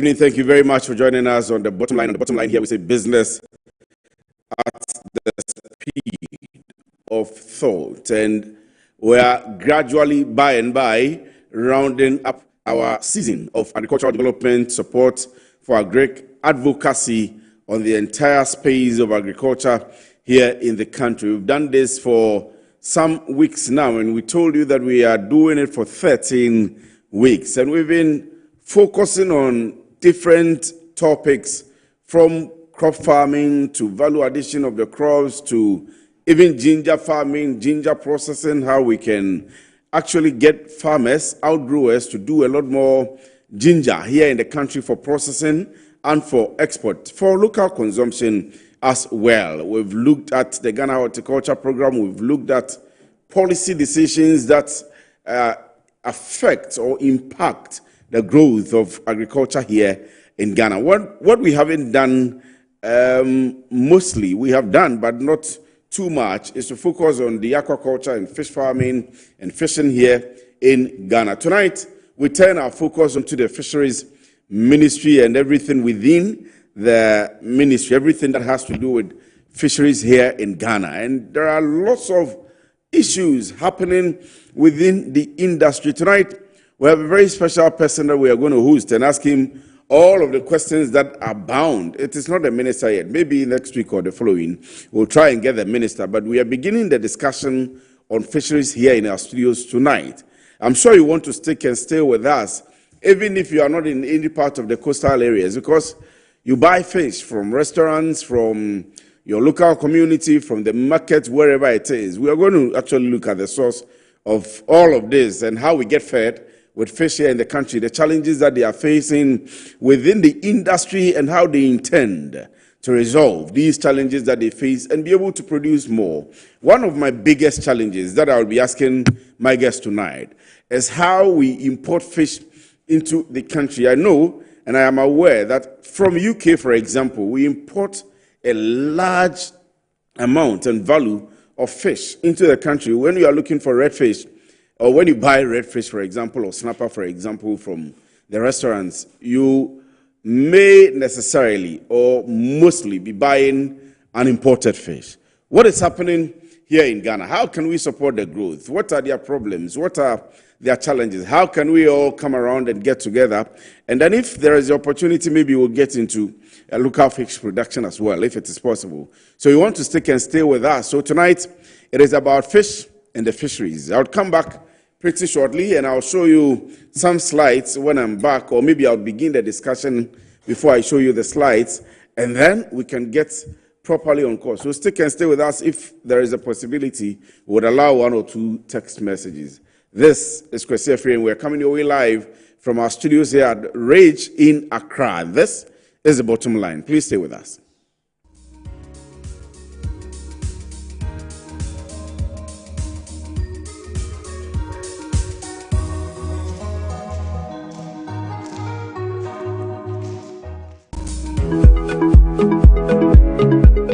Thank you very much for joining us on the bottom line. On the bottom line here, we say business at the speed of thought. And we are gradually, by and by, rounding up our season of agricultural development support for agri advocacy on the entire space of agriculture here in the country. We've done this for some weeks now, and we told you that we are doing it for 13 weeks. And we've been focusing on different topics, from crop farming to value addition of the crops to even ginger farming, ginger processing, how we can actually get farmers, outgrowers to do a lot more ginger here in the country for processing and for export, for local consumption as well. We've looked at the Ghana Horticulture Program. We've looked at policy decisions that affect or impact the growth of agriculture here in Ghana. What we haven't done, mostly we have done, but not too much, is to focus on the aquaculture and fish farming and fishing here in Ghana. Tonight, we turn our focus onto the fisheries ministry and everything within the ministry, everything that has to do with fisheries here in Ghana. And there are lots of issues happening within the industry. Tonight, we have a very special person that we are going to host and ask him all of the questions that are bound. It is not the minister yet. Maybe next week or the following, we'll try and get the minister. But we are beginning the discussion on fisheries here in our studios tonight. I'm sure you want to stick and stay with us, even if you are not in any part of the coastal areas, because you buy fish from restaurants, from your local community, from the market, wherever it is. We are going to actually look at the source of all of this and how we get fed with fish here in the country, the challenges that they are facing within the industry and how they intend to resolve these challenges that they face and be able to produce more. One of my biggest challenges that I will be asking my guests tonight is how we import fish into the country. I know and I am aware that from UK, for example, we import a large amount and value of fish into the country. When you are looking for redfish, or when you buy redfish, for example, or snapper, for example, from the restaurants, you may necessarily or mostly be buying an imported fish. What is happening here in Ghana? How can we support the growth? What are their problems? What are their challenges? How can we all come around and get together? And then if there is the opportunity, maybe we'll get into a local fish production as well, if it is possible. So you want to stick and stay with us. So tonight, it is about fish and the fisheries. I'll come back pretty shortly, and I'll show you some slides when I'm back, or maybe I'll begin the discussion before I show you the slides, and then we can get properly on course. So stick and stay with us. If there is a possibility, we would allow 1 or 2 text messages. This is Kwesi Efree, and we're coming your way live from our studios here at Rage in Accra. This is the bottom line. Please stay with us.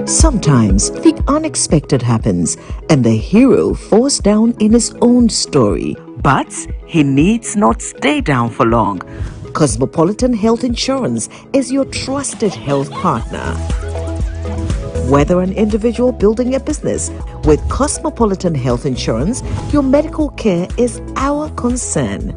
Sometimes the unexpected happens and the hero falls down in his own story. But he needs not stay down for long. Cosmopolitan Health Insurance is your trusted health partner. Whether an individual building a business, with Cosmopolitan Health Insurance, your medical care is our concern.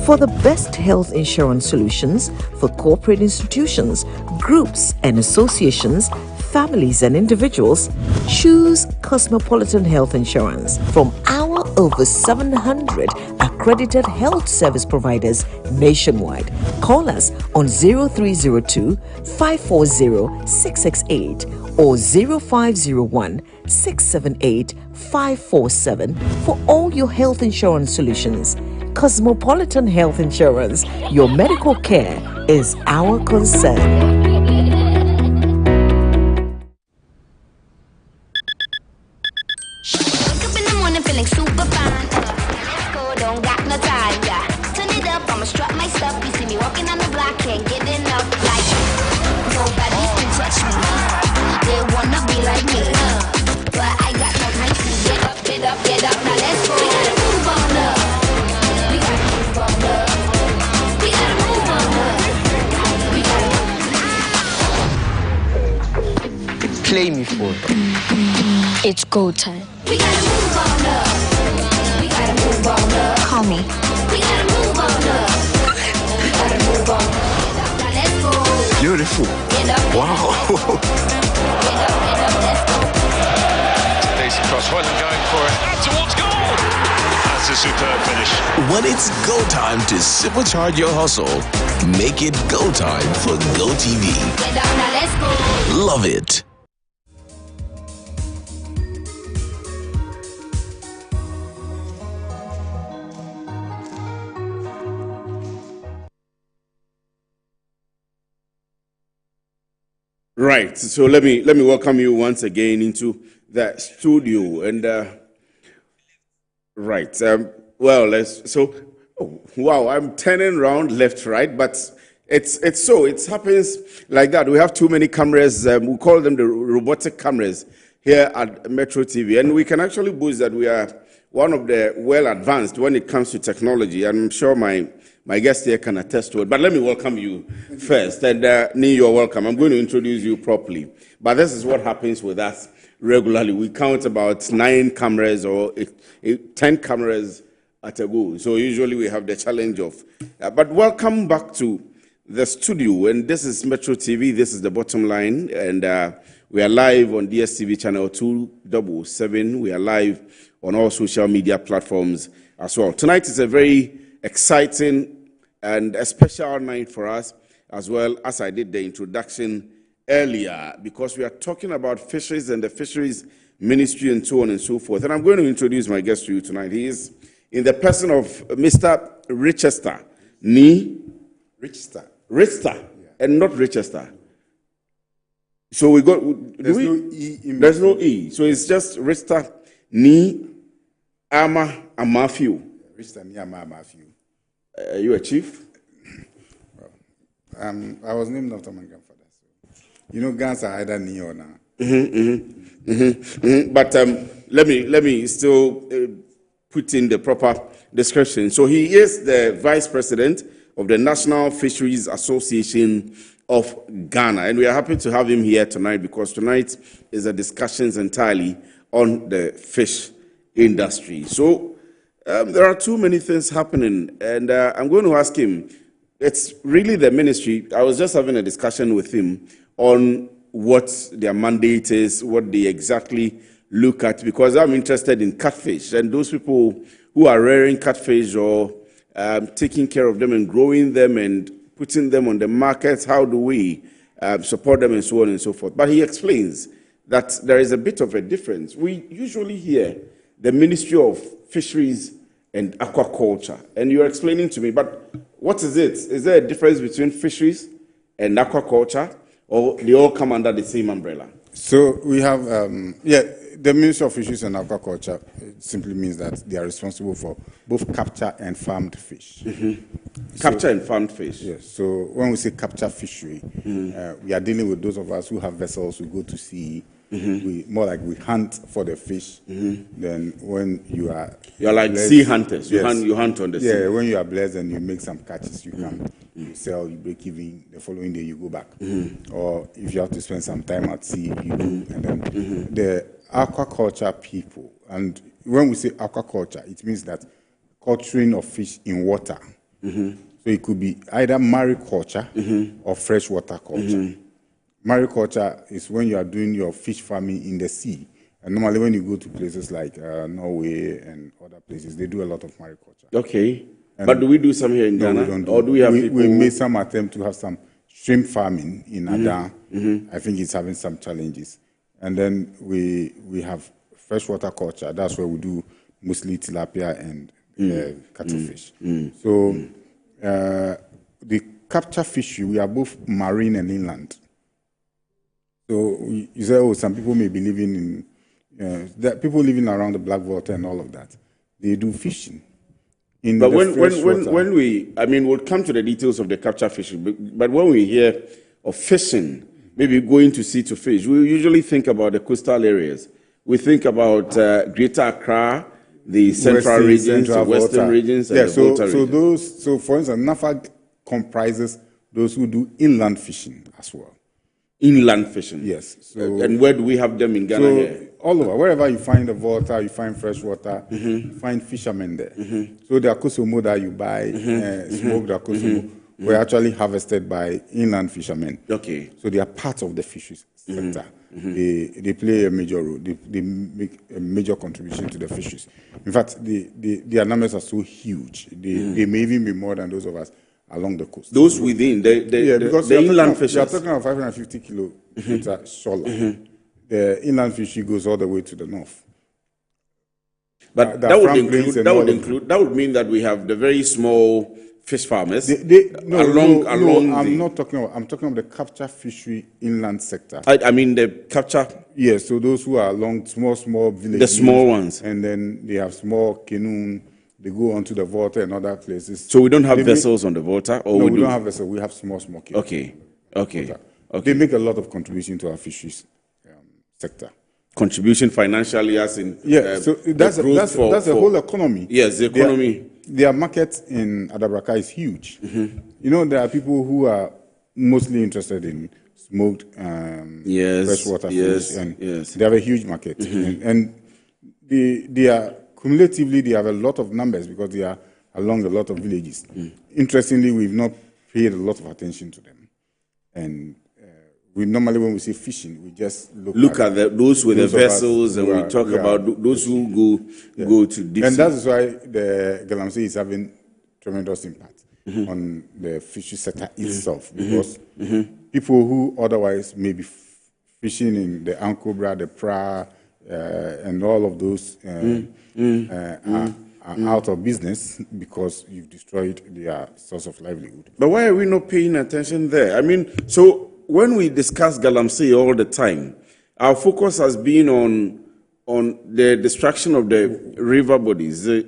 For the best health insurance solutions for corporate institutions, groups and associations, families and individuals, choose Cosmopolitan Health Insurance from our over 700 accredited health service providers nationwide. Call us on 0302 540 668 or 0501 678 547 for all your health insurance solutions. Cosmopolitan Health Insurance, your medical care is our concern. play me for? It's go time. We gotta move on up. We gotta move on up. Call me. We gotta move on up. We gotta move on up. Now let's go. Beautiful. Get up. Wow. Get up, let's go. Decent cross, wasn't going for it. And towards goal! That's a superb finish. When it's go time to supercharge your hustle, make it go time for GoTV. Get up, now let's go. Love it. Right. So let me welcome you once again into the studio. And right. Wow. I'm turning around left, right, but it happens like that. We have too many cameras. We call them the robotic cameras here at Metro TV, and we can actually boast that we are one of the well advanced when it comes to technology. I'm sure my guest here can attest to it. But let me welcome you first. And Nee, you're welcome. I'm going to introduce you properly. But this is what happens with us regularly. We count about 9 cameras or 10 cameras at a go. So usually we have the challenge of. But welcome back to the studio. And this is Metro TV. This is the Bottomline. And we are live on DSTV channel 277. We are live on all social media platforms as well. Tonight is a very exciting and a special night for us, as well as I did the introduction earlier, because we are talking about fisheries and the fisheries ministry and so on and so forth. And I'm going to introduce my guest to you tonight. He is in the person of Mr. Richester. Richester. Yeah. And not Richester. So we got. There's no E in There's no E. So it's just Richester Ni Ama Amafiu. Richester Ni Ama Amafiu. Are you a chief? Well, I was named after my grandfather. So. You know, guns are either Ni or Na. But let me still put in the proper description. So he is the vice president of the National Fisheries Association of Ghana, and we are happy to have him here tonight because tonight is a discussions entirely on the fish industry. So there are too many things happening, and I'm going to ask him. It's really the ministry. I was just having a discussion with him on what their mandate is, what they exactly look at, because I'm interested in catfish, and those people who are rearing catfish or taking care of them and growing them and putting them on the market, how do we support them and so on and so forth. But he explains that there is a bit of a difference. We usually hear the Ministry of Fisheries and Aquaculture, and you're explaining to me, but what is it? Is there a difference between fisheries and aquaculture, or they all come under the same umbrella? So we have, the Ministry of Fisheries and Aquaculture simply means that they are responsible for both capture and farmed fish. Capture and farmed fish. Yes. So when we say capture fishery, we are dealing with those of us who have vessels who go to sea. We hunt for the fish. Then when you're like blessed, sea hunters. Yes. You hunt on the sea. Yeah, when you are blessed and you make some catches, you come, you sell, you break even. The following day you go back. Or if you have to spend some time at sea, you do. And then the aquaculture people, and when we say aquaculture, it means that culturing of fish in water. So it could be either mariculture or freshwater culture. Mariculture is when you are doing your fish farming in the sea. And normally when you go to places like Norway and other places, they do a lot of mariculture. Okay. But do we do some here in Ghana? We don't do. Or do we have people? We made some attempt to have some shrimp farming in Adan. I think it's having some challenges. And then we have freshwater culture. That's where we do mostly tilapia and cuttlefish. So the capture fishery, we are both marine and inland. So you say, some people may be living in, people living around the Black Water and all of that. They do fishing. But when we'll come to the details of the capture fishing, but when we hear of fishing, maybe going to sea to fish, we usually think about the coastal areas. We think about Greater Accra, the central regions, the western regions, and the Volta region. So for instance, NAFAG comprises those who do inland fishing as well. Inland fishing. Yes. So, and where do we have them in Ghana here? all over, wherever you find the water, you find fresh water, you find fishermen there. So the akosomo that you buy, smoked akosomo, were actually harvested by inland fishermen. Okay. So they are part of the fisheries sector. They play a major role. They make a major contribution to the fisheries. In fact, their numbers are so huge. They may even be more than those of us along the coast. Those within because the inland fishers. You are talking about 550 kilometer shoreline. The inland fishery goes all the way to the north. But that would mean that we have the very small fish farmers I'm not talking about. I'm talking about the capture fishery inland sector. I mean the capture. Yes, so those who are along small villages. The small ones. And then they have small canoe. They go onto the water and other places. So we don't have vessels on the water? Or no, we don't have vessels. We have small canoe. Okay. They make a lot of contribution to our fisheries sector. Contribution financially, as in so that's the whole economy. Yes, the economy. Their market in Adabraka is huge. You know, there are people who are mostly interested in smoked freshwater fish, and they have a huge market. And they are cumulatively they have a lot of numbers because they are along a lot of villages. Interestingly, we've not paid a lot of attention to them, and we normally, when we say fishing, we just look at those with the vessels, and we talk about those who go to deep sea. And that's why the Galamsey is having tremendous impact on the fishery sector itself, because people who otherwise may be fishing in the Ankobra, the Pra, and all of those are out of business because you've destroyed their source of livelihood. But why are we not paying attention there? I mean, so when we discuss Galamsey all the time, our focus has been on the destruction of the river bodies. So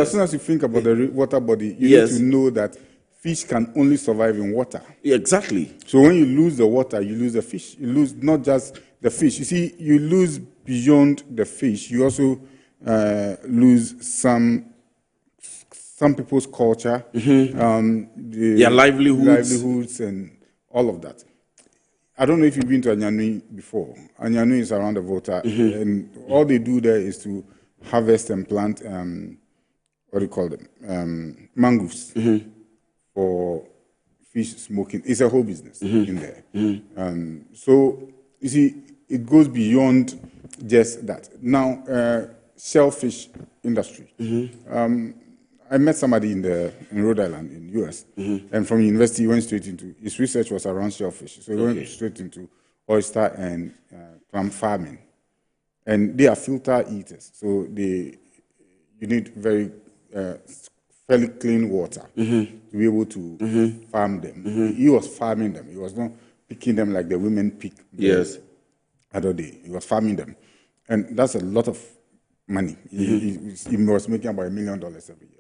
as soon as you think about the water body, you need to know that fish can only survive in water. Yeah, exactly. So when you lose the water, you lose the fish. You lose not just the fish. You see, you lose beyond the fish. You also lose some people's culture, their livelihoods and all of that. I don't know if you've been to Anyanui before. Anyanui is around the water, and all they do there is to harvest and plant, what do you call them, mangroves for fish smoking. It's a whole business in there. So, you see, it goes beyond just that. Now, shellfish industry. I met somebody in Rhode Island, in the US, and from university, he went straight into, his research was around shellfish. So he went straight into oyster and clam farming. And they are filter eaters. So you need fairly clean water to be able to farm them. He was farming them. He was not picking them like the women pick the other day. He was farming them. And that's a lot of money. He was making about $1 million every year.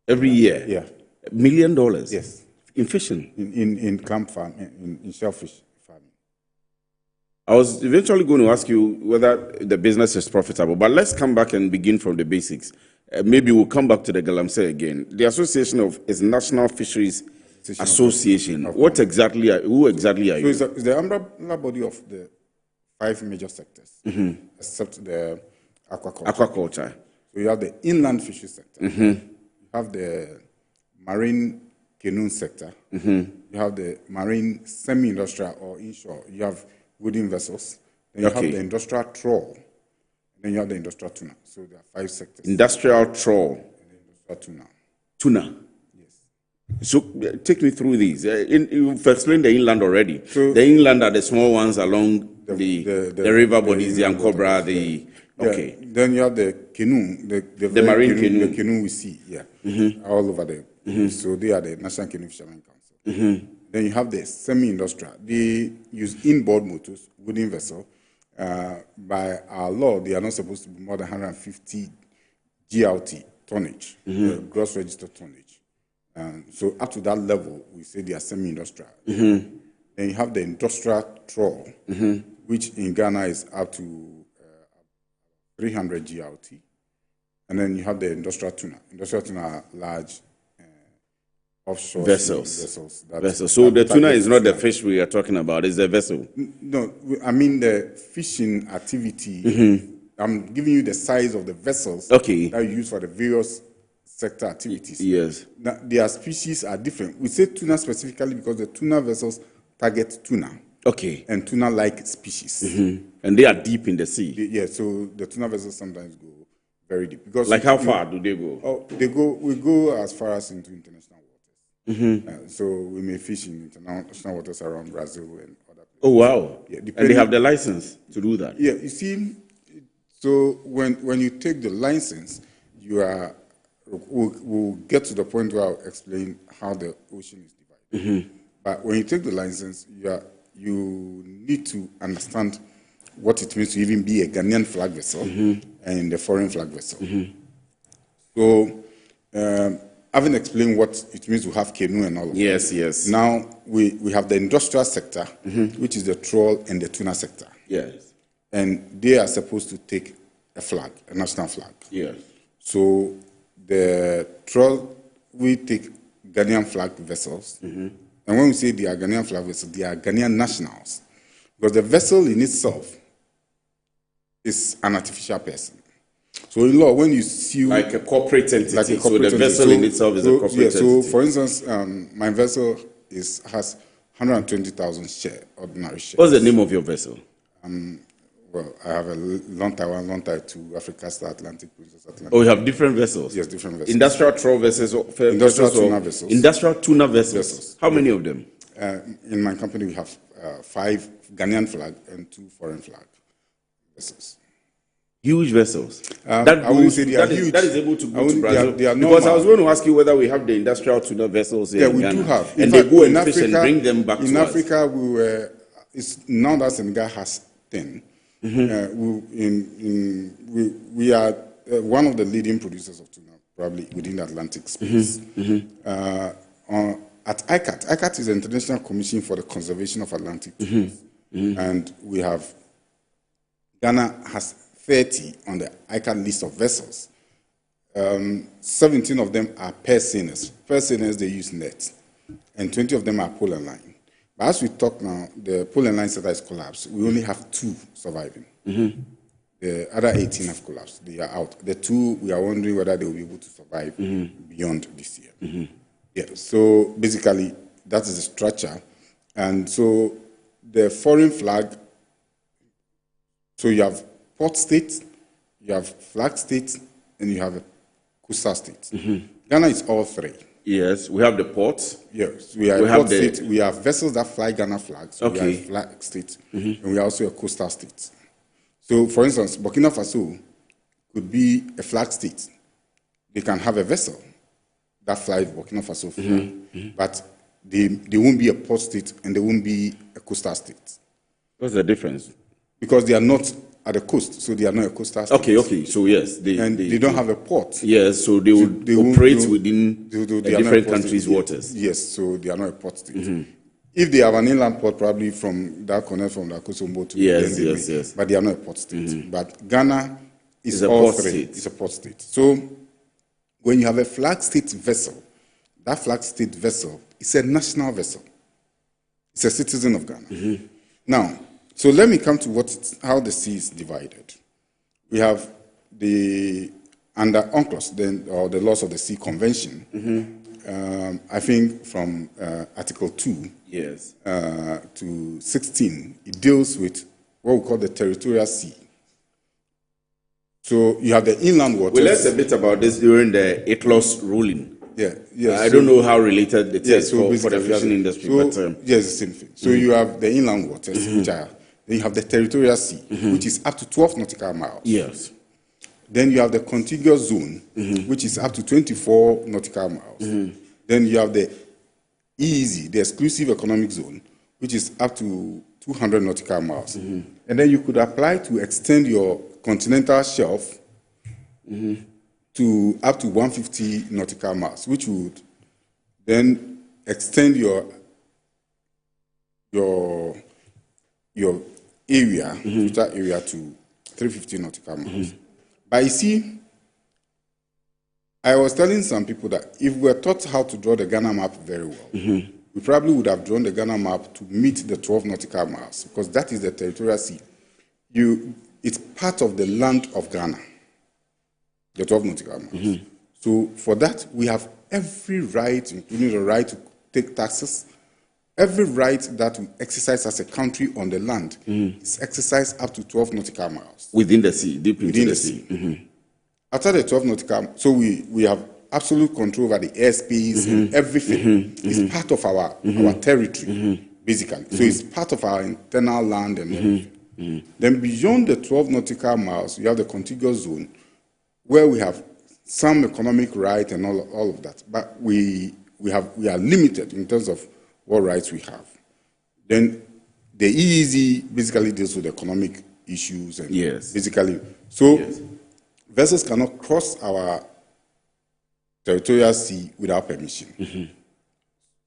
Every year? Yeah. $1 million? Yes. In fishing? In clam farm, in shellfish farming. I was eventually going to ask you whether the business is profitable, but let's come back and begin from the basics. Maybe we'll come back to the Galamsey again. The association is National Fisheries Association. Who exactly are you? So it's the umbrella body of the 5 major sectors, except the aquaculture. So you have the inland fishery sector. You have the marine canoe sector. You have the marine semi-industrial or inshore. You have wooden vessels. Then you have the industrial trawl. And then you have the industrial tuna. So there are 5 sectors. Industrial trawl. And the industrial tuna. Yes. So take me through these. You've explained the inland already. So the inland are the small ones along the river bodies, the Ankobra, Okay. Then you have the canoe, the marine canoe. The canoe we see, all over there. So they are the National Canoe Fishermen Council. Then you have the semi-industrial. They use inboard motors, wooden vessel. By our law, they are not supposed to be more than 150 GRT tonnage, gross registered tonnage. So up to that level, we say they are semi-industrial. Then you have the industrial trawl, which in Ghana is up to 300 GRT. And then you have the industrial tuna. Industrial tuna are large offshore vessels. that- Vessels. So the that tuna target is not the tuna. fish we are talking about, it's the vessel. No, I mean the fishing activity. I'm giving you the size of the vessels Okay. that you use for the various sector activities. Yes. Now, their species are different. We say tuna specifically because the tuna vessels target tuna Okay. and tuna-like species. And they are deep in the sea. Yeah, so the tuna vessels sometimes go very deep. Because Like how far do they go? We go as far as into international waters. So we may fish in international waters around Brazil and other places. Oh, wow. Yeah, and they have the license to do that? Yeah, you see, so when you take the license, we'll get to the point where I'll explain how the ocean is divided. But when you take the license, you need to understand what it means to even be a Ghanaian flag vessel and a foreign flag vessel. So, having explained what it means to have canoe and all of that. Yes. Now, we have the industrial sector, which is the trawl and the tuna sector. Yes. And they are supposed to take a flag, a national flag. Yes. So the trawl, we take Ghanaian flag vessels. And when we say they are Ghanaian flag vessels, they are Ghanaian nationals. Because the vessel in itself is an artificial person. So in law, when you sue... Like a corporate entity. Like a corporate so the vessel in itself is a corporate entity. So for instance, my vessel has 120,000 ordinary shares. What's the name of your vessel? Well, I have a long tie to Africa Star Atlantic, Princess Atlantic. Oh, you have different vessels? Yes, different vessels. Industrial trawl vessels? Industrial tuna vessels. Industrial tuna vessels. How many of them? In my company, we have 5 Ghanaian flag and 2 foreign flag vessels. Huge vessels. I wouldn't say they are huge. That is able to go to Brazil. They are because I was normal. going to ask you whether we have the industrial tuna vessels here Yeah, in we Ghana. do have. And In they fact, go in and fish and Africa- bring them back in to us. Africa, we were. It's now that Senegal has 10. We are one of the leading producers of tuna, probably within the Atlantic space. At ICAT, ICAT is the International Commission for the Conservation of Atlantic Tunas, and we have Ghana has 30 on the ICAT list of vessels. 17 of them are pair seiners. Pair seiners, they use net, and 20 of them are pole and line. But as we talk now, the pole and line sector is collapsed. We only have 2 surviving. The other 18 have collapsed. They are out. The 2, we are wondering whether they will be able to survive beyond this year. Yeah. So basically, that is the structure. And so the foreign flag, so you have port states, you have flag states, and you have a coastal state. Ghana is all 3. Yes, we have the ports. Yes, we are We a have port the- state. We have vessels that fly Ghana flags. So we are Okay. a flag state, and we are also a coastal state. So, for instance, Burkina Faso could be a flag state. They can have a vessel that flies Burkina Faso flag, but they won't be a port state and they won't be a coastal state What's the difference? because they are not at the coast, so they are not a coastal state. Okay. So yes, They don't have a port. Yes, so they would They won't- operate they- within they are not a different port countries' state. waters. Yes, so they are not a port state. If they have an inland port, probably from that connect from the Kosombo to Yes, then they yes, may. yes. But they are not a port state. But Ghana is It's a all port 3. state. It's a port state. So when you have a flag state vessel, that flag state vessel is a national vessel. It's a citizen of Ghana. Now, so let me come to how the sea is divided. We have under UNCLOS, or the Laws of the Sea Convention, I think from Article 2 Yes. to 16, it deals with what we call the territorial sea. So you have the inland waters. We learned a bit about this during the ATLOS ruling. Yeah. I don't know how related it is for the basically, fishing industry, so, but yes, the same thing. So you have the inland waters, which are, then you have the territorial sea, which is up to 12 nautical miles. yes. Then you have the contiguous zone, which is up to 24 nautical miles. Then you have the EEZ, the exclusive economic zone, which is up to 200 nautical miles. And then you could apply to extend your continental shelf to up to 150 nautical miles, which would then extend your area, total area, to 350 nautical miles. But you see, I was telling some people that if we were taught how to draw the Ghana map very well, we probably would have drawn the Ghana map to meet the 12 nautical miles, because that is the territorial sea. It's part of the land of Ghana, the 12 nautical miles. So for that, we have every right, including the right to take taxes, every right that we exercise as a country on the land is exercised up to 12 nautical miles. Within the sea, deep into the sea. After the 12 nautical, so we have absolute control over the airspace and everything. It's part of our territory, basically. So it's part of our internal land and everything. Then beyond the 12 nautical miles, you have the contiguous zone, where we have some economic right and all of that. But we are limited in terms of what rights we have. Then the EEZ basically deals with economic issues and basically. So vessels cannot cross our territorial sea without permission.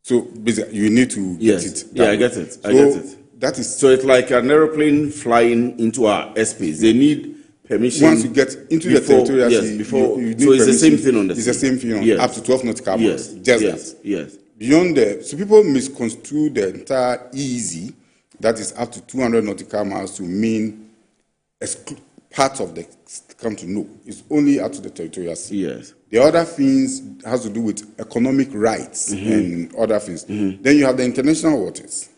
So basically, you need to get it. Yeah, I get it. I get it. That is, so it's like an aeroplane flying into our airspace. They need permission. Once you get into the territorial sea, you need so it's permission. the same thing on the sea. It's the same thing on up to 12 nautical miles. Yes. Beyond so people misconstrue the entire EEZ, that is up to 200 nautical miles, to mean part of the country. No, it's only up to the territorial sea. Yes. The other things has to do with economic rights and other things. Then you have the international waters.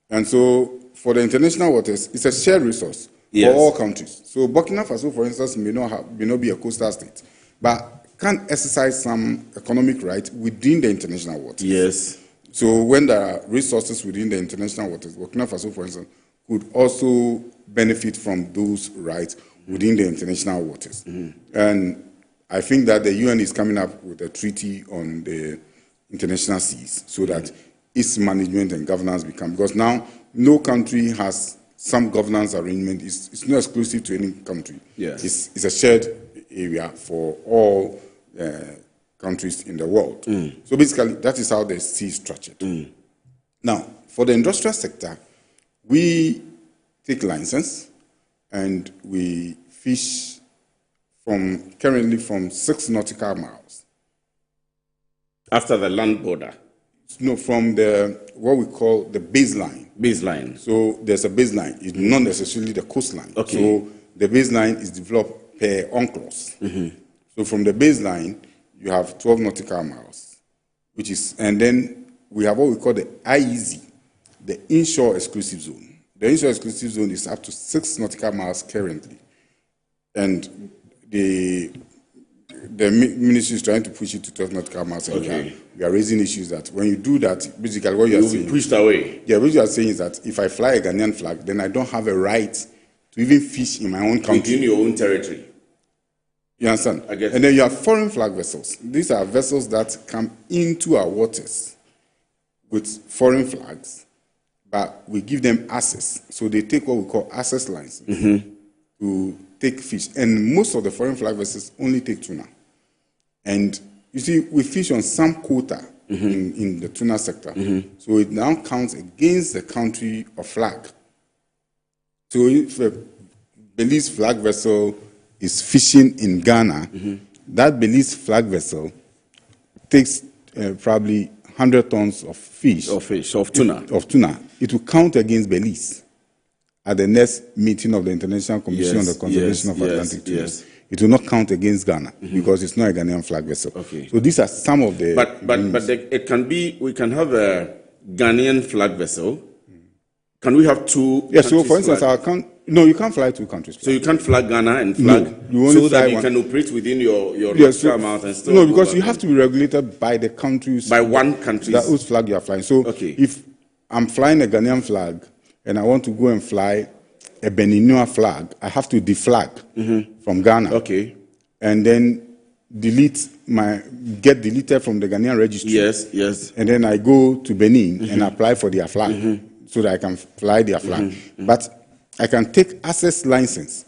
And so for the international waters, it's a shared resource for all countries. So Burkina Faso, for instance, may not be a coastal state, but can exercise some economic right within the international waters. Yes. So when there are resources within the international waters, Burkina Faso, for instance, could also benefit from those rights within the international waters. And I think that the UN is coming up with a treaty on the international seas so that its management and governance become, because now no country has some governance arrangement. It's not exclusive to any country. It's a shared area for all countries in the world. So basically, that is how the sea is structured. Now, for the industrial sector, we take license and we fish currently from 6 nautical miles. After the land border? No, from what we call the baseline. Baseline. So there's a baseline. It's not necessarily the coastline. Okay. So the baseline is developed per UNCLOS. So from the baseline, you have 12 nautical miles, and then we have what we call the IEZ, the inshore exclusive zone. The inshore exclusive zone is up to 6 nautical miles currently. And the ministry is trying to push it to 12 nautical miles. And we are raising issues that when you do that, basically what you are saying, be pushed away. Yeah, what you are saying is that if I fly a Ghanaian flag, then I don't have a right to even fish in my own country. Within your own territory. You understand? I guess. And then you have foreign flag vessels. These are vessels that come into our waters with foreign flags, but we give them access. So they take what we call access lines to take fish. And most of the foreign flag vessels only take tuna. And you see, we fish on some quota in the tuna sector. So it now counts against the country of flag. So if a Belize flag vessel is fishing in Ghana, that Belize flag vessel takes probably 100 tons of fish. Of tuna. Of tuna. It will count against Belize at the next meeting of the International Commission on the Conservation of Atlantic Tuna. It will not count against Ghana because it's not a Ghanaian flag vessel. So these are some of the. But it can be. We can have a Ghanaian flag vessel. Can we have two? Yeah. So for instance, no, you can't fly 2 countries. So you can't flag Ghana and flag so that you can operate within your amount and still. No, because you have to be regulated by the countries. By one country. Whose flag you are flying. So if I'm flying a Ghanaian flag and I want to go and fly a Beninua flag, I have to deflag from Ghana. Okay. And then get deleted from the Ghanaian registry. Yes. And then I go to Benin and apply for their flag so that I can fly their flag. But I can take access license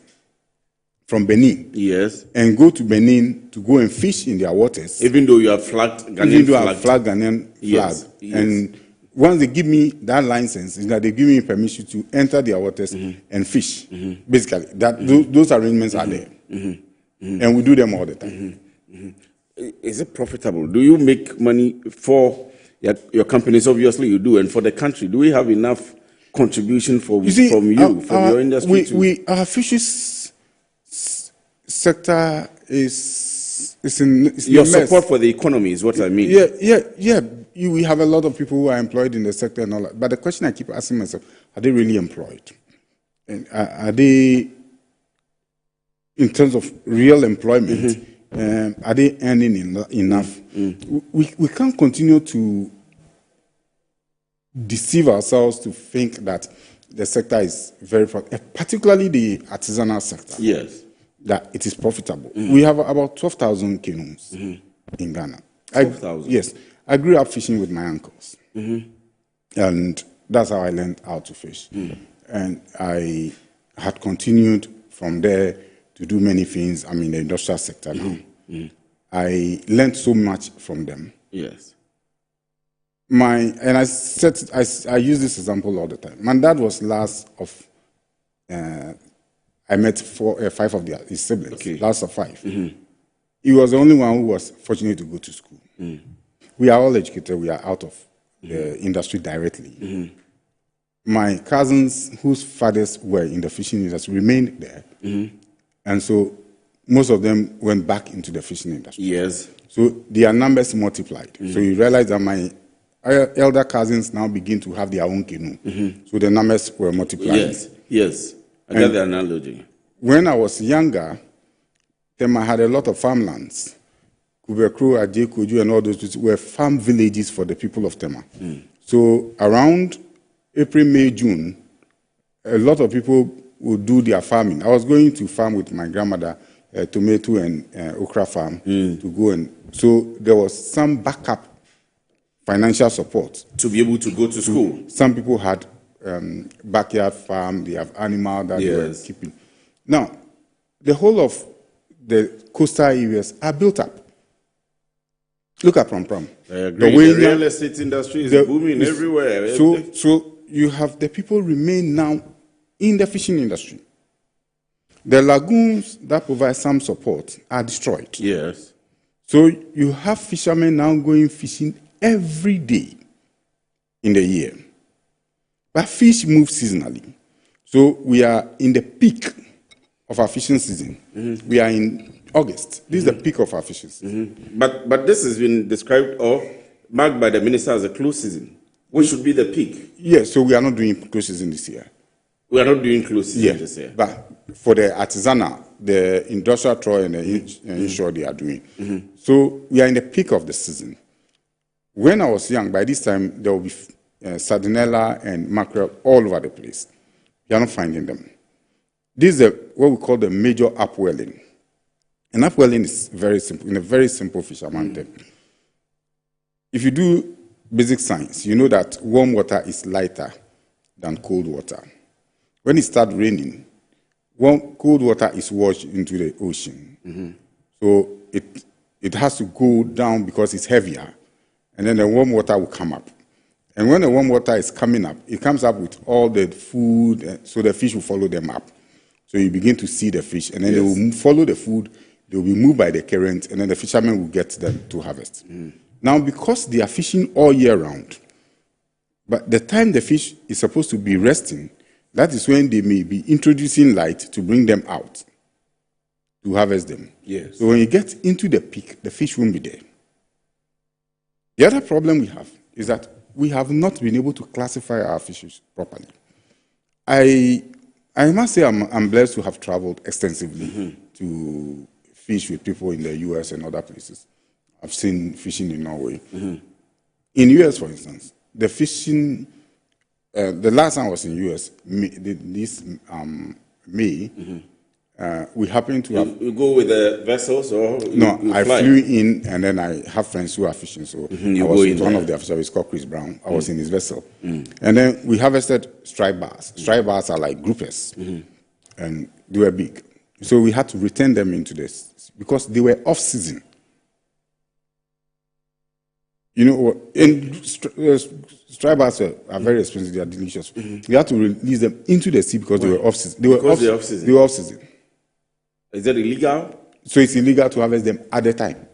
from Benin. Yes. And go to Benin to go and fish in their waters. Even though you have flagged Ghanaian flag. Even though I have flagged Ghanaian flag. And once they give me that license, is that they give me permission to enter their waters and fish. Basically, those arrangements are there. And we do them all the time. is it profitable? Do you make money for your companies? Obviously, you do, and for the country, do we have enough contribution from your industry? Our fisheries sector is in your a mess. Support for the economy is what I mean. Yeah. We have a lot of people who are employed in the sector and all that. But the question I keep asking myself: are they really employed? And are they, in terms of real employment? Are they earning enough? We can't continue to deceive ourselves to think that the sector is very profitable, particularly the artisanal sector. Yes. That it is profitable. We have about 12,000 canoes in Ghana. 12,000? Yes. I grew up fishing with my uncles. And that's how I learned how to fish. And I had continued from there to do many things. I'm in the industrial sector now. I learned so much from them. Yes. I use this example all the time. My dad was last of, I met 5 of his siblings, last of 5. He was the only one who was fortunate to go to school. We are all educated. We are out of the industry directly. My cousins, whose fathers were in the fishing industry, remained there. And so most of them went back into the fishing industry. Yes. So their numbers multiplied. So you realize that my elder cousins now begin to have their own canoe. So the numbers were multiplying. Yes. I got the analogy. When I was younger, then I had a lot of farmlands. Kubekru, Ajay, Koju, and all those were farm villages for the people of Tema. So around April, May, June, a lot of people would do their farming. I was going to farm with my grandmother, tomato and okra farm, to go and... So there was some backup financial support. To be able to go to school. Some people had backyard farm, they have animal that they were keeping. Now, the whole of the coastal areas are built up. Look at Prom Prom. The real estate industry is booming everywhere. So you have the people remain now in the fishing industry. The lagoons that provide some support are destroyed. Yes. So you have fishermen now going fishing every day in the year. But fish move seasonally. So we are in the peak of our fishing season. We are in August. This is the peak of our fishing season. But this has been described or marked by the minister as a close season, which should be the peak. Yes, so we are not doing close season this year. We are not doing close season this year. But for the artisanal, the industrial troll and the inshore, they are doing. So we are in the peak of the season. When I was young, by this time, there will be sardinella and mackerel all over the place. You are not finding them. This is what we call the major upwelling. And upwelling is very simple, in a very simple fisherman term. If you do basic science, you know that warm water is lighter than cold water. When it starts raining, cold water is washed into the ocean. So it has to go down because it's heavier, and then the warm water will come up. And when the warm water is coming up, it comes up with all the food, so the fish will follow them up. So you begin to see the fish, and then they will follow the food, they will be moved by the current, and then the fishermen will get them to harvest. Now, because they are fishing all year round, but the time the fish is supposed to be resting, that is when they may be introducing light to bring them out, to harvest them. Yes. So when you get into the peak, the fish won't be there. The other problem we have is that we have not been able to classify our fishes properly. I must say I'm blessed to have traveled extensively to fish with people in the U.S. and other places. I've seen fishing in Norway. In U.S., for instance, the fishing, the last time I was in U.S., this May, we happened to have... You go with the vessels or... No, I flew in, and then I have friends who are fishing, so I was with one of their fishermen, called Chris Brown. I was in his vessel. And then we harvested striped bass. Striped bass are like groupers, and they were big. So we had to return them into this, because they were off-season. You know, striped bass are very expensive, they are delicious. We had to release them into the sea because they were off-season. They were off-season. They were off-season. Is that illegal? So it's illegal to harvest them at the time.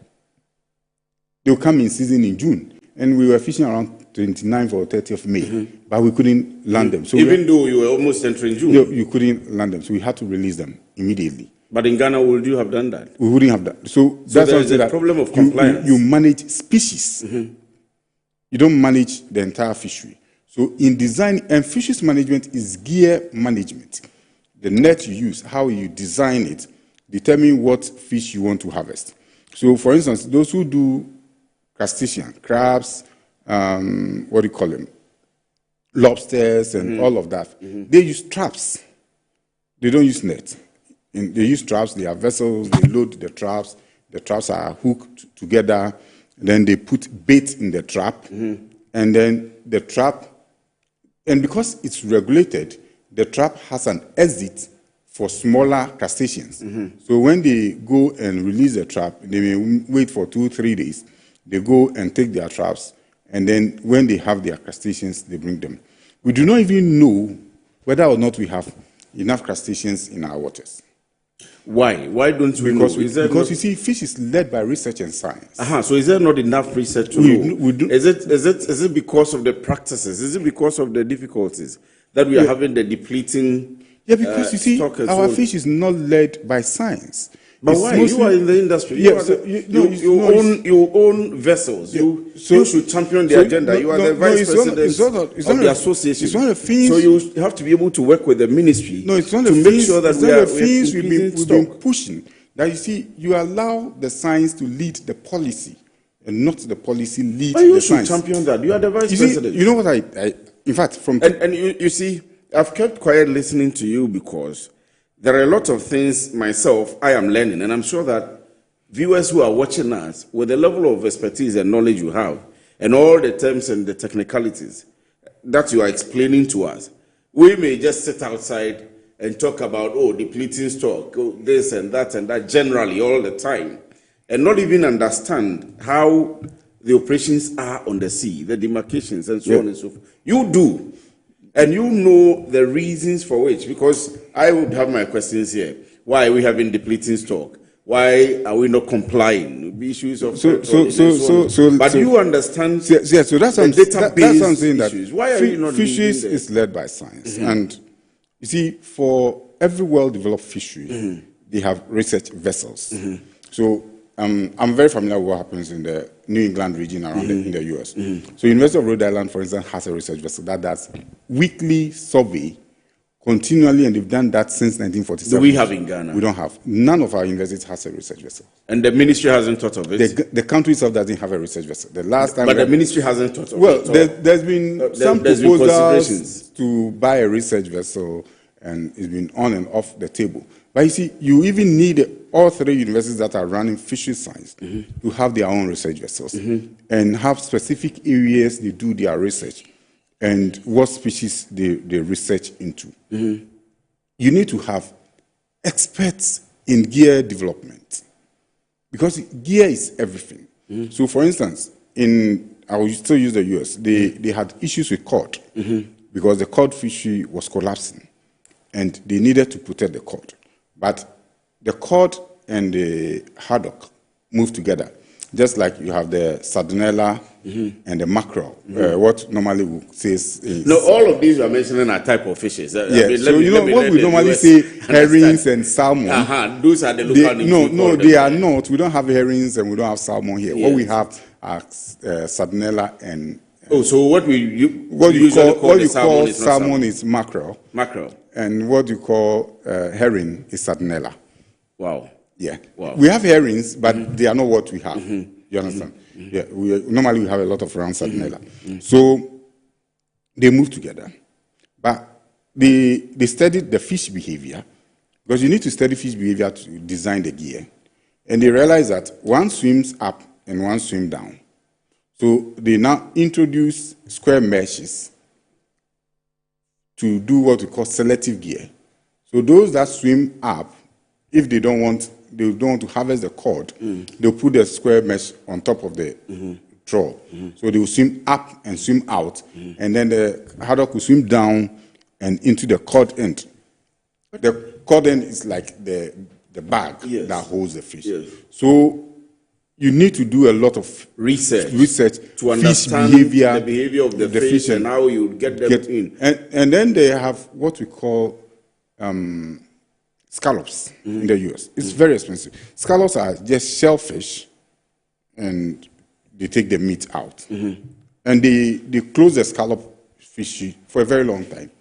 They'll come in season in June. And we were fishing around 29th or 30th of May, but we couldn't land them. So even though you were almost entering June? You couldn't land them, so we had to release them immediately. But in Ghana, would you have done that? We wouldn't have done. So that's there is a problem of compliance. You manage species. You don't manage the entire fishery. So in design, and fisheries management is gear management. The net you use, how you design it, determine what fish you want to harvest. So for instance, those who do crustacean, crabs, what do you call them? Lobsters and all of that, they use traps. They don't use nets. They use traps, they have vessels, they load the traps are hooked together, then they put bait in the trap, and then the trap, and because it's regulated, the trap has an exit for smaller crustaceans. So when they go and release the trap, they may wait for 2-3 days. They go and take their traps, and then when they have their crustaceans, they bring them. We do not even know whether or not we have enough crustaceans in our waters. Why? Why don't we know? Because you see, fish is led by research and science. So is there not enough research to know? Is it because of the practices? Is it because of the difficulties that we are having the depleting? Yeah, because you see, our fish is not led by science. But why? You are in the industry. You own vessels. You should champion the agenda. You are the vice president of the association. It's one of the things. So you have to be able to work with the ministry to make sure that we've been pushing. That you see, you allow the science to lead the policy, and not the policy lead the science. You should champion that. You are the vice president. You know what I in fact, from and you see, I've kept quiet listening to you because there are a lot of things myself I am learning, and I'm sure that viewers who are watching us, with the level of expertise and knowledge you have, and all the terms and the technicalities that you are explaining to us, we may just sit outside and talk about, depleting stock, this and that generally all the time, and not even understand how the operations are on the sea, the demarcations and so on and so forth. You do. And you know the reasons for which, because I would have my questions here. Why are we having depleting stock? Why are we not complying? Issues of but you understand. So that's what I'm saying. Issues. Why are you not? Fisheries is led by science, and you see, for every well-developed fishery, they have research vessels. So I'm very familiar with what happens in the New England region around in the US. So University of Rhode Island, for instance, has a research vessel that does weekly survey continually, and they've done that since 1947. Do we have in Ghana? We don't have. None of our universities has a research vessel. And the ministry hasn't thought of it? The country itself doesn't have a research vessel. The last time, but the ministry hasn't thought of it. Well, there's been some proposals to buy a research vessel, and it's been on and off the table. But you see, you even need all three universities that are running fishery science to have their own research vessels and have specific areas they do their research and what species they research into. You need to have experts in gear development, because gear is everything. So, for instance, I will still use the US, they had issues with cod because the cod fishery was collapsing and they needed to protect the cod. But the cod and the haddock move together, just like you have the sardinella and the mackerel. What normally we say is... No, all of these you are mentioning are type of fishes. What we normally say, herrings and salmon. Those are the local No, they are not. We don't have herrings and we don't have salmon here. Yes. What we have are sardinella and... so what you call salmon is mackerel. Mackerel. And what you call herring is sardinella. Wow. Yeah. Wow. We have herrings, but they are not what we have. You understand? Yeah. Normally we have a lot of round sardinella. So they move together. But they studied the fish behavior, because you need to study fish behavior to design the gear. And they realized that one swims up and one swims down. So they now introduce square meshes to do what we call selective gear. So those that swim up, if they don't want to harvest the cod, they'll put the square mesh on top of the trawl. So they will swim up and swim out, and then the haddock will swim down and into the cod end. The cod end is like the bag that holds the fish. Yes. So you need to do a lot of research to fish understand behavior, the behavior of the fish and how you get them in. And then they have what we call scallops in the US. It's very expensive. Scallops are just shellfish, and they take the meat out. And they close the scallop fishery for a very long time.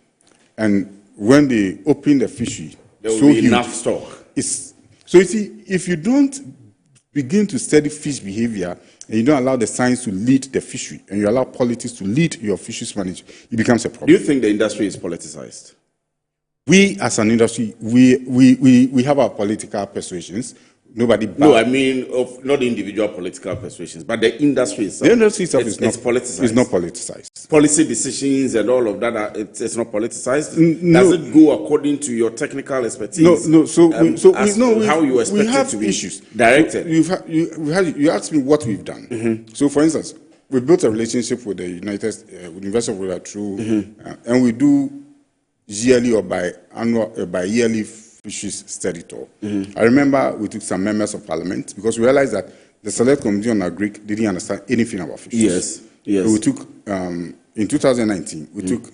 And when they open the fishery, there will be enough stock. So you see, if you don't begin to study fish behavior and you don't allow the science to lead the fishery and you allow politics to lead your fisheries management, it becomes a problem. Do you think the industry is politicized? We, as an industry, we have our political persuasions. No, I mean of not individual political persuasions, but the industry itself. The industry itself is not politicized. It's not politicized. Policy decisions and all of that, it's not politicized. No. Does it go according to your technical expertise? No. How you expect we have it to be issues directed. So you asked me what we've done. So, for instance, we built a relationship with the University of Florida through, and we do yearly or by yearly fisheries study tour. I remember we took some members of parliament because we realized that the Select Committee on Agric didn't understand anything about fisheries. Yes. So we took, in 2019, we took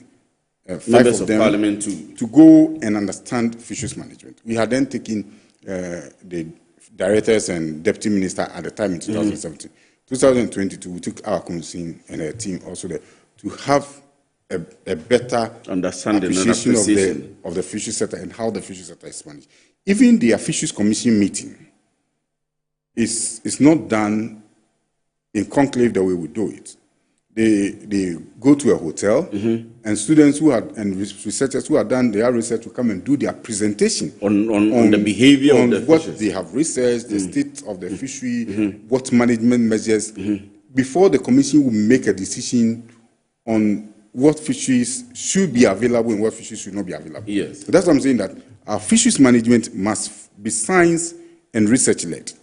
5 members of of them parliament to go and understand fisheries management. We had then taken the directors and deputy minister at the time in 2017. 2022, we took our council and a team also there to have a better understanding appreciation of the fisheries sector and how the fisheries sector is managed. Even the Fisheries Commission meeting is not done in conclave the way we do it. They go to a hotel, and students and researchers who have done their research will come and do their presentation on the behavior of the what fishes. they have researched, the state of the fishery, what management measures, before the commission will make a decision on what fisheries should be available and what fisheries should not be available. Yes. So that's what I'm saying, that our fisheries management must be science and research-led.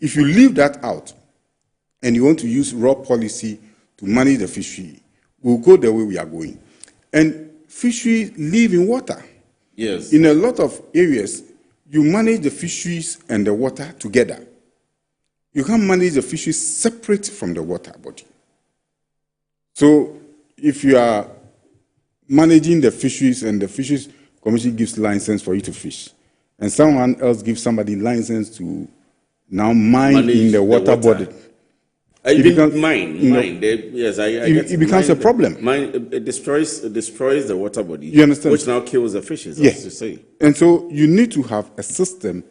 If you leave that out and you want to use raw policy to manage the fishery, we'll go the way we are going. And fisheries live in water. Yes. In a lot of areas, you manage the fisheries and the water together. You can't manage the fisheries separate from the water body. So if you are managing the fisheries and the Fisheries Commission gives license for you to fish, and someone else gives somebody license to now mine in the water body, it becomes a problem. It destroys the water body. You understand? Which now kills the fishes, Yes. as you say. And so you need to have a system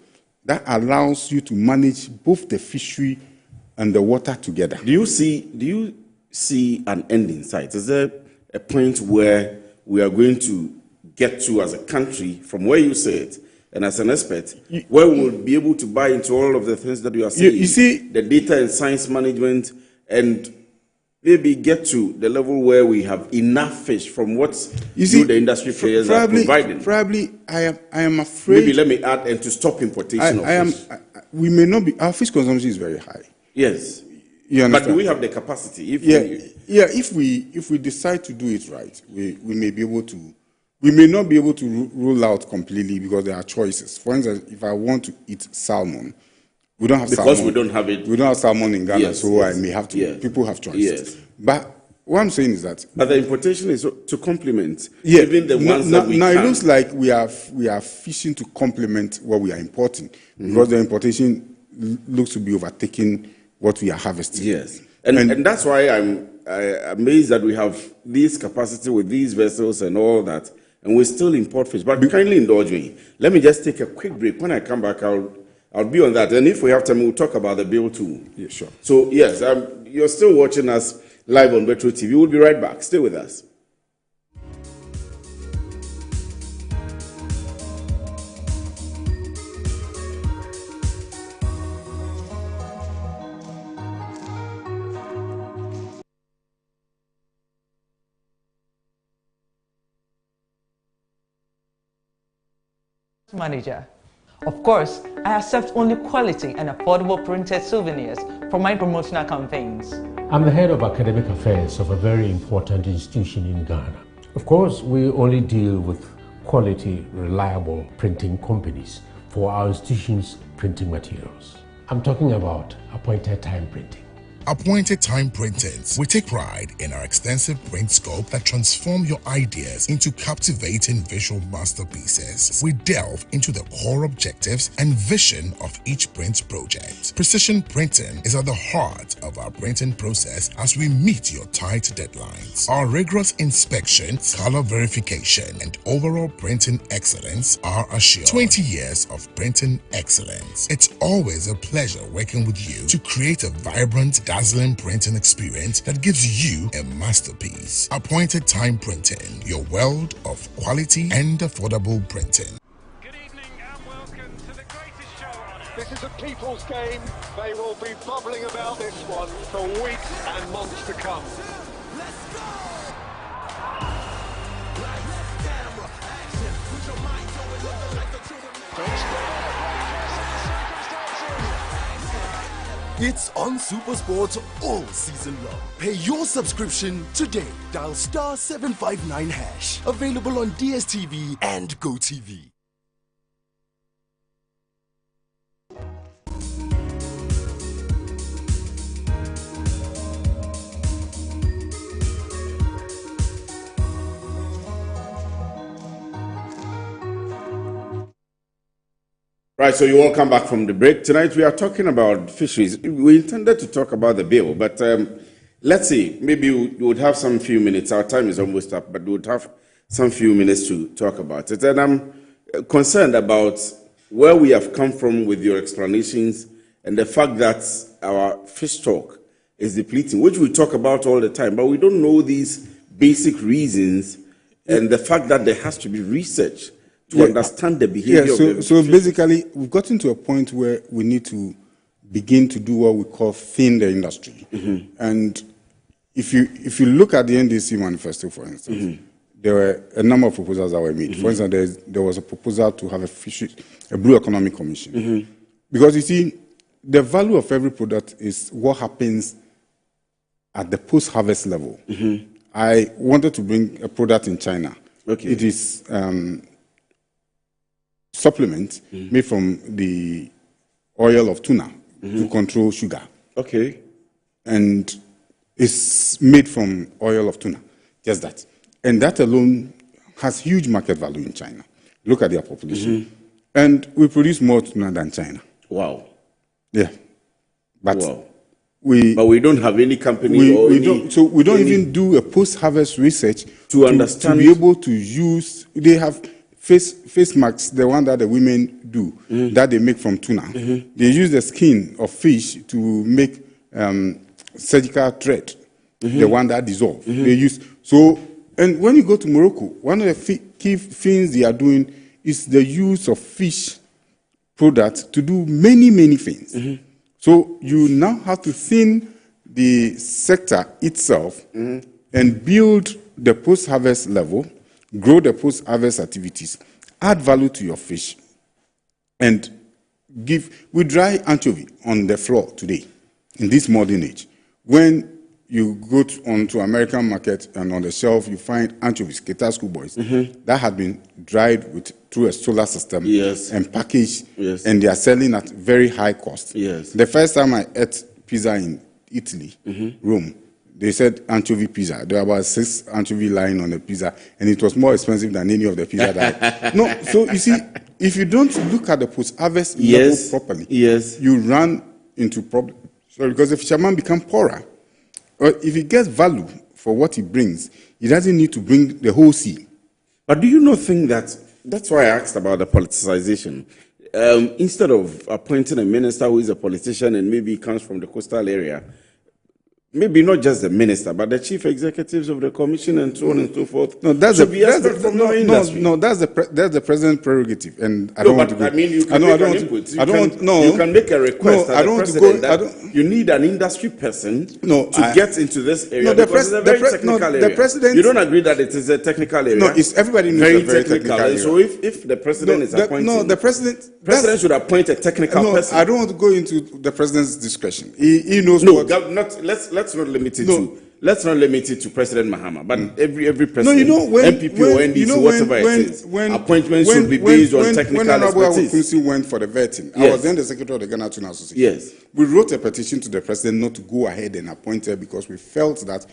that allows you to manage both the fishery and the water together. Do you see an end in sight? Is there a point where we are going to get to as a country, from where you say it, and as an expert, where we will be able to buy into all of the things that you are saying? You see, the data and science management, and maybe get to the level where we have enough fish from what the industry players are providing. Probably, I am afraid. Maybe let me add, and to stop importation of fish. We may not be. Our fish consumption is very high. Yes. You understand? But do we have the capacity? If we decide to do it right, we may be able to. We may not be able to rule out completely because there are choices. For instance, if I want to eat salmon, we don't have salmon. Because we don't have it. We don't have salmon in Ghana, Yes, so yes. I may have to. Yes. People have choices. Yes. But what I'm saying is that. But the importation is to complement even the ones that we now can. It looks like we are fishing to complement what we are importing because the importation looks to be overtaking what we are harvesting. Yes, and that's why I'm amazed that we have this capacity with these vessels and all that, and we still import fish. But kindly indulge me. Let me just take a quick break. When I come back, I'll be on that. And if we have time, we'll talk about the bill too. Yeah, sure. So yes, you're still watching us live on Metro TV. We'll be right back. Stay with us. Manager. Of course, I accept only quality and affordable printed souvenirs for my promotional campaigns. I'm the head of academic affairs of a very important institution in Ghana. Of course, we only deal with quality, reliable printing companies for our institution's printing materials. I'm talking about appointed time printing. Appointed Time Printings. We take pride in our extensive print scope that transform your ideas into captivating visual masterpieces. We delve into the core objectives and vision of each print project. Precision printing is at the heart of our printing process as we meet your tight deadlines. Our rigorous inspection, color verification, and overall printing excellence are assured. 20 years of printing excellence. It's always a pleasure working with you to create a vibrant, dazzling printing experience that gives you a masterpiece. Appointed Time Printing, your world of quality and affordable printing. Good evening and welcome to the greatest show on earth. This is a people's game. They will be bubbling about this one for weeks and months to come. Let's go! Lights, camera, action. Put your mind on it, looking like the truth. It's on SuperSport all season long. Pay your subscription today. Dial star 759 hash. Available on DSTV and GoTV. Right, so you all come back from the break. Tonight we are talking about fisheries. We intended to talk about the bill, but let's see, maybe we would have some few minutes. Our time is almost up, but we would have some few minutes to talk about it. And I'm concerned about where we have come from with your explanations and the fact that our fish stock is depleting, which we talk about all the time, but we don't know these basic reasons and the fact that there has to be research to understand the behavior of the so basically, we've gotten to a point where we need to begin to do what we call thin the industry. Mm-hmm. And if you look at the NDC manifesto, for instance, mm-hmm. there were a number of proposals that were made. Mm-hmm. For instance, there was a proposal to have a Blue Economic Commission. Mm-hmm. Because you see, the value of every product is what happens at the post-harvest level. Mm-hmm. I wanted to bring a product in China. Okay. It is supplement made from the oil of tuna to control sugar. Okay. And it's made from oil of tuna, just that. And that alone has huge market value in China. Look at their population. Mm-hmm. And we produce more tuna than China. Wow. Yeah. But wow. we don't have any company we don't even do a post-harvest research to understand, to be able to use. They have face masks, the one that the women do, that they make from tuna. Mm-hmm. They use the skin of fish to make surgical thread, the one that dissolves. Mm-hmm. They use and when you go to Morocco, one of the key things they are doing is the use of fish products to do many, many things. Mm-hmm. So you now have to thin the sector itself and build the post-harvest level, grow the post-harvest activities, add value to your fish, and we dry anchovy on the floor today, in this modern age. When you go onto American market and on the shelf, you find anchovies, Keta schoolboys, that have been dried through a solar system and packaged, and they are selling at very high cost. Yes. The first time I ate pizza in Italy, Rome, they said anchovy pizza. There were about 6 anchovy lying on the pizza, and it was more expensive than any of the pizza that No, so you see, if you don't look at the post-harvest level properly, you run into problems. So because the fisherman becomes poorer. Or if he gets value for what he brings, he doesn't need to bring the whole sea. But do you not think that's why I asked about the politicization? Instead of appointing a minister who is a politician and maybe comes from the coastal area, maybe not just the minister, but the chief executives of the commission and so on and so forth. No, that's the president's prerogative, and I don't want to go. I mean, you can make an input. You can make a request. I don't want to go. You need an industry person to get into this area. Because it's a very technical area. The president. You don't agree that it is a technical area? No, it's everybody knows it's a very technical area. So if the president is appointing, the president should appoint a technical person. I don't want to go into the president's discretion. He knows what. Let's not limit it to let's not limit it to President Mahama, but every president, no, you know, when, MPP when, or NDC, you know, whatever it is, appointments should be based on technical expertise. When went for the vetting, I was then the secretary of the Ghana Tuna Association. Yes. We wrote a petition to the president not to go ahead and appoint her because we felt that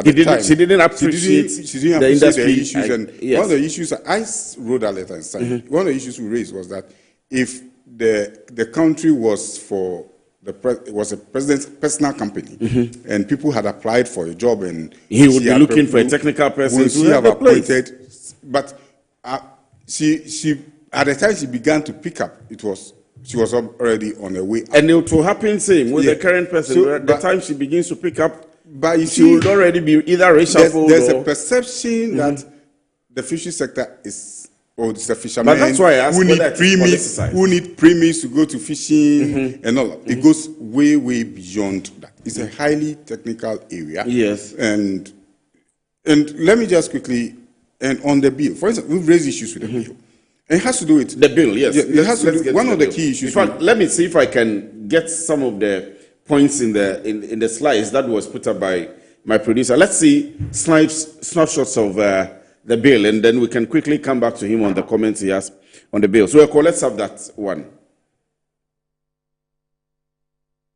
she didn't appreciate the industry issues. And one of the issues, I wrote that letter and signed. One of the issues we raised was that if the country was for it was a president's personal company, and people had applied for a job, and he would be looking for a technical person to have appointed. But she at the time she began to pick up, she was already on her way up. And it will happen same with the current person. So, the time she begins to pick up, but you she would already be either reshuffled. There's a perception that the fishery sector is. Or it's a fisherman. But that's why I asked who need premise to go to fishing and all that. It goes way, way beyond that. It's a highly technical area. Yes. And let me just quickly, and on the bill, for instance, we've raised issues with the bill. And it has to do with the bill, yes. It has to do one of the key issues. In fact, let me see if I can get some of the points in the slides that was put up by my producer. Let's see snapshots of the bill, and then we can quickly come back to him on the comments he has on the bill. So let's have that one.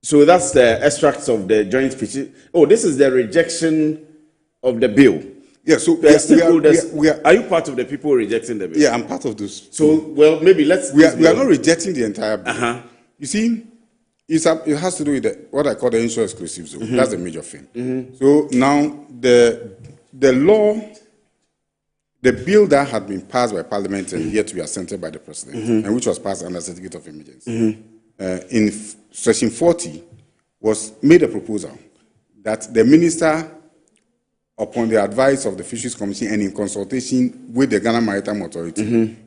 So that's the extracts of the joint fishing. Oh, this is the rejection of the bill. Yeah, so are you part of the people rejecting the bill? Yeah, I'm part of those. So, well, maybe let's... We are not rejecting the entire bill. You see, it has to do with what I call the inshore exclusive zone. That's a major thing. So now the law... The bill that had been passed by Parliament and yet to be assented by the President, and which was passed under certificate of emergency, in Section 40, was made a proposal that the Minister, upon the advice of the Fisheries Commission and in consultation with the Ghana Maritime Authority,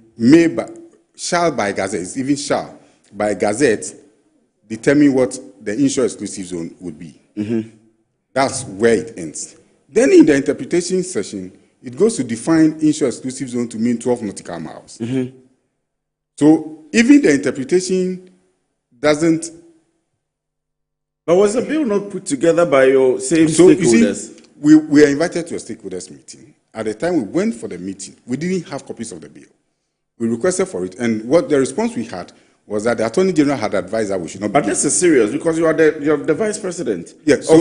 shall by Gazette, determine what the inshore exclusive zone would be. That's where it ends. Then in the interpretation session, it goes to define inshore exclusive zone to mean 12 nautical miles. So even the interpretation doesn't... But was the bill not put together by your same stakeholders? You see, we were invited to a stakeholders meeting. At the time we went for the meeting, we didn't have copies of the bill. We requested for it, and what the response we had was that the Attorney General had advised that we should not. But this is serious because you're the Vice President. Yeah. So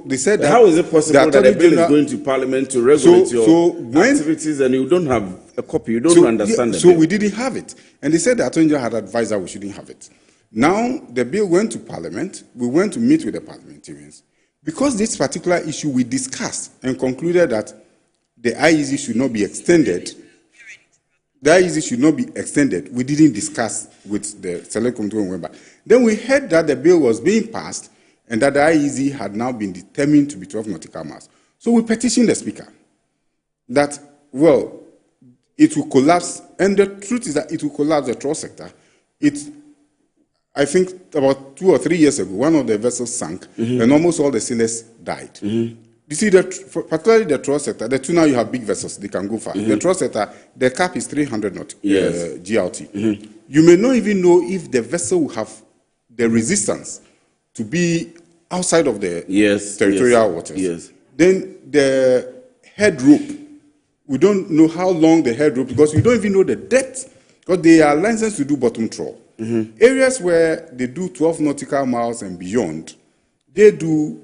they said that. How is it possible that a bill is going to Parliament to regulate your activities and you don't have a copy? You don't understand the bill. So we didn't have it, and they said the Attorney General had advised that we shouldn't have it. Now the bill went to Parliament. We went to meet with the parliamentarians because this particular issue we discussed and concluded that the IEZ should not be extended. The IEZ should not be extended. We didn't discuss with the Select Committee when we went back. Then we heard that the bill was being passed and that the IEZ had now been determined to be 12 nautical miles. So we petitioned the Speaker that, well, it will collapse, and the truth is that it will collapse the trawl sector. I think about 2 or 3 years ago, one of the vessels sank and almost all the sailors died. You see, particularly the trawl sector, the tuna, you have big vessels, they can go far. The trawl sector, the cap is 300 GLT. You may not even know if the vessel will have the resistance to be outside of the territorial waters. Then the head rope, we don't know how long the head rope, because we don't even know the depth, because they are licensed to do bottom trawl. Areas where they do 12 nautical miles and beyond, they do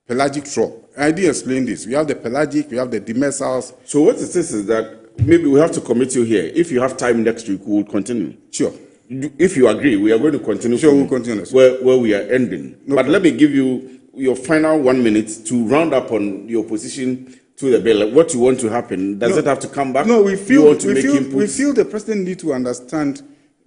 pelagic trawl. I did explain this. We have the pelagic, we have the demersals. So what it is that maybe we have to commit you here. If you have time next week, we will continue. Sure. If you agree, we are going to continue. Sure, we'll continue. Where we are ending. But let me give you your final 1 minute to round up on your position to the bill. What you want to happen? Does it have to come back? No, we feel the president need to understand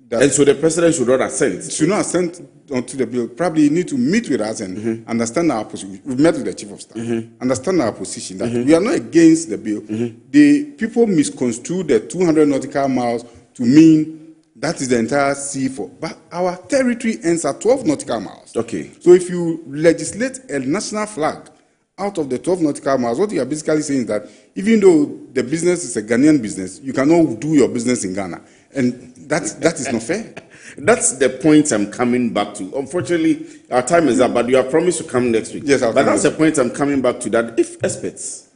that. And so the president should not assent. Should not assent onto the bill. Probably need to meet with us and understand our position. We've met with the chief of staff. Understand our position that we are not against the bill. The people misconstrue the 200 nautical miles to mean that is the entire sea for. But our territory ends at 12 nautical miles. Okay. So if you legislate a national flag out of the 12 nautical miles, what you are basically saying is that even though the business is a Ghanaian business, you cannot do your business in Ghana. And that is not fair. That's the point I'm coming back to. Unfortunately, our time is up, but you have promised to come next week. Yes, but that's the point I'm coming back to, that if experts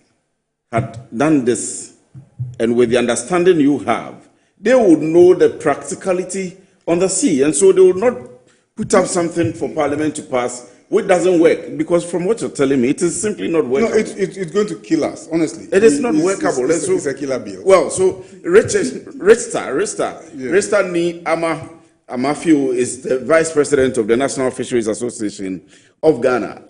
had done this, and with the understanding you have, they would know the practicality on the sea. And so they would not put up something for Parliament to pass which doesn't work. Because from what you're telling me, it is simply not workable. No, it's going to kill us, honestly. It is not workable. It's a killer bill. Well, so Rista Ni Amafio is the Vice President of the National Fisheries Association of Ghana.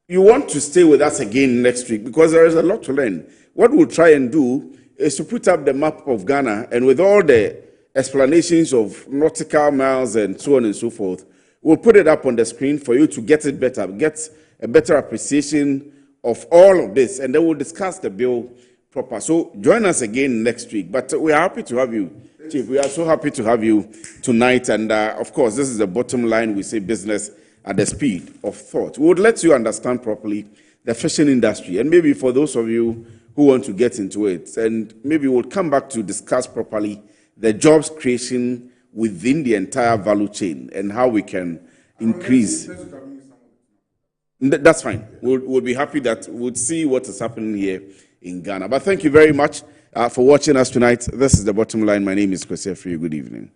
You want to stay with us again next week because there is a lot to learn. What we'll try and do is to put up the map of Ghana, and with all the explanations of nautical miles and so on and so forth, we'll put it up on the screen for you to get it better, get a better appreciation of all of this, and then we'll discuss the bill proper. So join us again next week. But we are happy to have you, Chief. We are so happy to have you tonight. And of course, this is the bottom line. We say business at the speed of thought. We would let you understand properly the fishing industry. And maybe for those of you who want to get into it, and maybe we'll come back to discuss properly the jobs creation within the entire value chain and how we can increase. That's fine. We'll be happy that we'll see what is happening here in Ghana. But thank you very much for watching us tonight. This is The Bottom Line. My name is Kwesi Afriyie. Good evening.